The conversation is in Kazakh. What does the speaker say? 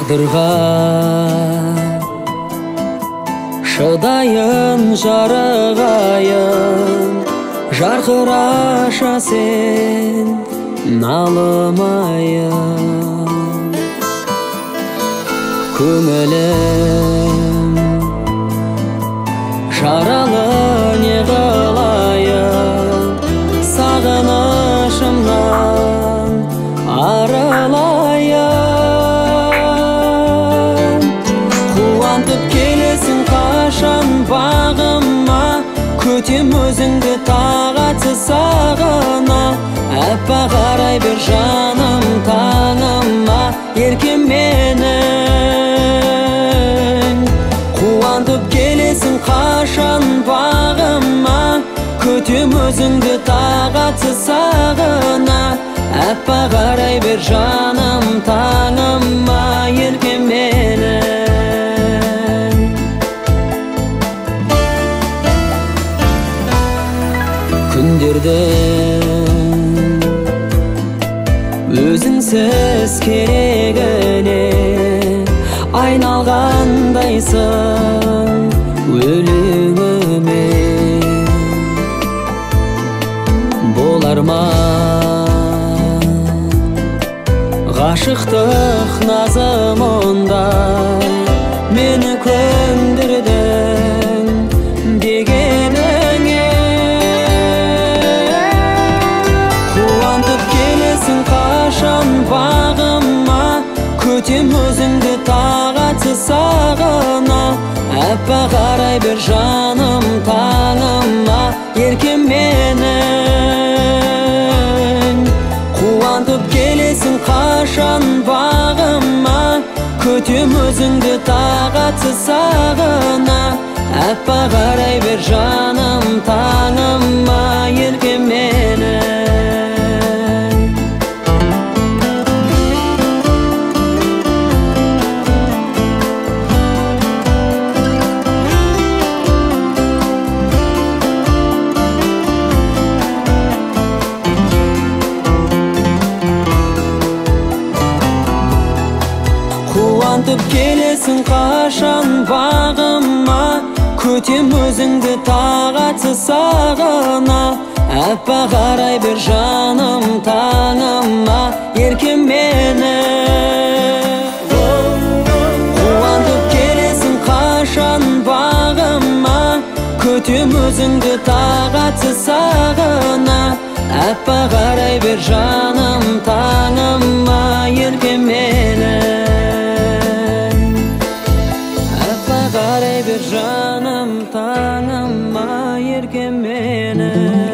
Тағдырға шыдайын жарығайын, жарқыраша сен налымайын. Көңілім жаралы не қылайын, сағынышымнан арылайын. Қуантып келесің қашан бағыма, күтем өзіңді тағатсыз сағына. Әппақ қарай бер жаным таңыма, еркем менің. Қуантып келесің қашан бағыма, күтем өзіңді тағатсыз сағына. Әппақ қарай бер жаным таңыма, еркем менің. Күндердің өзіңсіз керегіне айналғандайсың өлеңіме. Болар ма ғашықтық назымында, мені көндірдің дегеніңе. Қуантып келесің қашан бағыма, күтем өзіңді тағатсыз сағына. Әппақ қарай бер жаным таңыма, еркем менің. Қуантып келесің қашан бағыма, күтем өзіңді тағатсыз сағына. Әппақ қарай бер жаным таңыма, еркем менің. Қуантып келесің қашан бағыма, күтем өзіңді тағатсыз сағына. Әппақ қарай бер жаным таңыма, еркем менің. Қуантып келесің қашан бағыма, күтем өзіңді тағатсыз сағына. Әппақ қарай бер жаным таңыма, еркем менің. Қарай бер жаным таңыма, еркем менің.